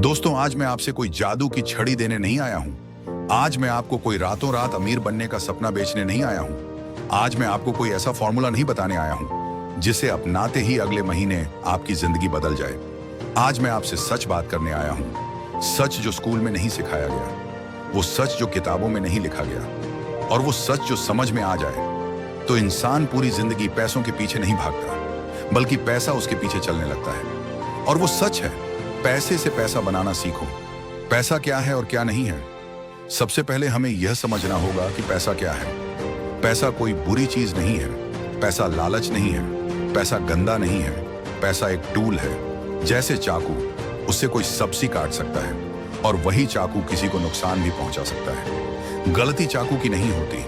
दोस्तों, आज मैं आपसे कोई जादू की छड़ी देने नहीं आया हूं। आज मैं आपको कोई रातों रात अमीर बनने का सपना बेचने नहीं आया हूं। आज मैं आपको कोई ऐसा फॉर्मूला नहीं बताने आया हूं जिसे अपनाते ही अगले महीने आपकी जिंदगी बदल जाए। आज मैं आपसे सच बात करने आया हूं। सच जो स्कूल में नहीं सिखाया गया, वो सच जो किताबों में नहीं लिखा गया, और वो सच जो समझ में आ जाए तो इंसान पूरी जिंदगी पैसों के पीछे नहीं भागता, बल्कि पैसा उसके पीछे चलने लगता है। और वो सच है, पैसे से पैसा बनाना सीखो। पैसा क्या है और क्या नहीं है। सबसे पहले हमें यह समझना होगा कि पैसा क्या है। पैसा कोई बुरी चीज नहीं है। पैसा लालच नहीं है। पैसा गंदा नहीं है। पैसा एक टूल है। जैसे चाकू, उससे कोई सब्जी काट सकता है और वही चाकू किसी को नुकसान भी पहुंचा सकता है। गलती चाकू की नहीं होती,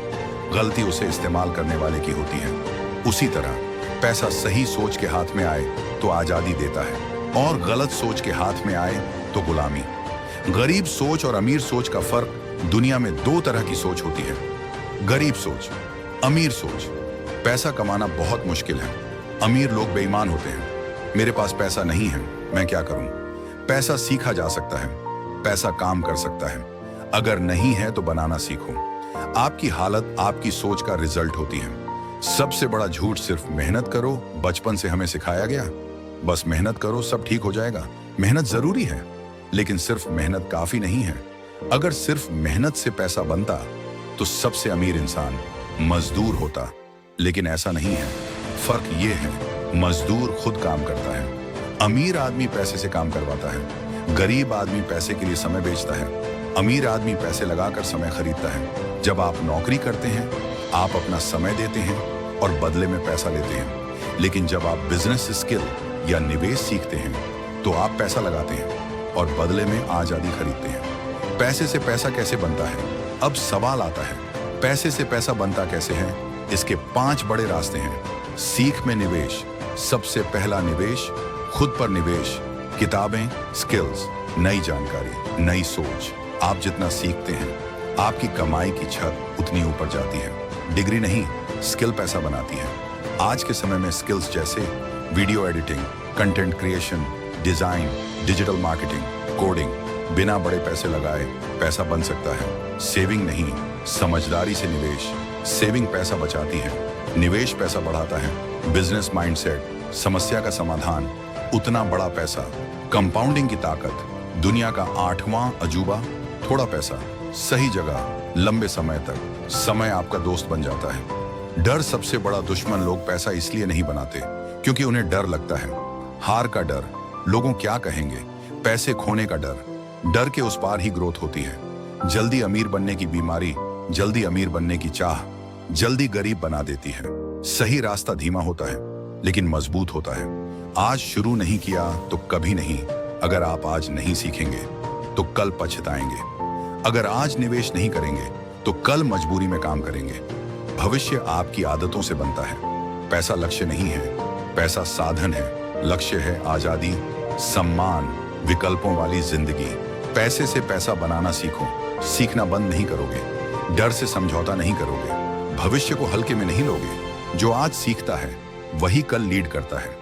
गलती उसे इस्तेमाल करने वाले की होती है। उसी तरह पैसा सही सोच के हाथ में आए तो आजादी देता है, और गलत सोच के हाथ में आए तो गुलामी। गरीब सोच और अमीर सोच का फर्क, दुनिया में दो तरह की सोच होती है, गरीब सोच, अमीर सोच। पैसा कमाना बहुत मुश्किल है। अमीर लोग बेईमान होते हैं। मेरे पास पैसा नहीं है, मैं क्या करूं? पैसा सीखा जा सकता है, पैसा काम कर सकता है। अगर नहीं है तो बनाना सीखो। आपकी हालत आपकी सोच का रिजल्ट होती है। सबसे बड़ा झूठ सिर्फ मेहनत करो बचपन से हमें सिखाया गया। बस मेहनत करो, सब ठीक हो जाएगा। मेहनत जरूरी है, लेकिन सिर्फ मेहनत काफी नहीं है। अगर सिर्फ मेहनत से पैसा बनता तो सबसे अमीर इंसान मजदूर होता, लेकिन ऐसा नहीं है। फर्क ये है, मजदूर खुद काम करता है। अमीर आदमी पैसे से काम करवाता है। गरीब आदमी पैसे के लिए समय बेचता है। अमीर आदमी पैसे लगाकर समय खरीदता है। जब आप नौकरी करते हैं, आप अपना समय देते हैं और बदले में पैसा लेते हैं। लेकिन जब आप बिजनेस स्किल या निवेश सीखते हैं तो आप पैसा लगाते हैं और बदले में आजादी खरीदते हैं। पैसे से पैसा कैसे बनता है? अब सवाल आता है, पैसे से पैसा बनता कैसे है? इसके 5 बड़े रास्ते हैं। सीख में निवेश। सबसे पहला निवेश खुद पर निवेश। किताबें, स्किल्स, नई जानकारी, नई सोच। आप जितना सीखते हैं, आपकी कमाई की छत उतनी ऊपर जाती है। डिग्री नहीं, स्किल पैसा बनाती है। आज के समय में स्किल्स जैसे video editing, content creation, design, digital marketing, coding, बिना बड़े पैसे लगाए पैसा बन सकता है। सेविंग नहीं, समझदारी से निवेश। सेविंग पैसा बचाती है, निवेश पैसा बढ़ाता है। बिजनेस माइंडसेट, समस्या का समाधान, उतना बड़ा पैसा। कंपाउंडिंग की ताकत, दुनिया का 8वां अजूबा। थोड़ा पैसा, सही जगह, लंबे समय तक। समय आपका दोस्त बन जाता है। डर सबसे बड़ा दुश्मन। लोग पैसा इसलिए नहीं बनाते क्योंकि उन्हें डर लगता है। हार का डर, लोगों क्या कहेंगे, पैसे खोने का डर। डर के उस पार ही ग्रोथ होती है। जल्दी अमीर बनने की बीमारी, जल्दी अमीर बनने की चाह, जल्दी गरीब बना देती है। सही रास्ता धीमा होता है लेकिन मजबूत होता है। आज शुरू नहीं किया तो कभी नहीं। अगर आप आज नहीं सीखेंगे तो कल पछताएंगे। अगर आज निवेश नहीं करेंगे तो कल मजबूरी में काम करेंगे। भविष्य आपकी आदतों से बनता है। पैसा लक्ष्य नहीं है, पैसा साधन है। लक्ष्य है आजादी, सम्मान, विकल्पों वाली जिंदगी। पैसे से पैसा बनाना सीखो। सीखना बंद नहीं करोगे, डर से समझौता नहीं करोगे, भविष्य को हल्के में नहीं लोगे। जो आज सीखता है वही कल लीड करता है।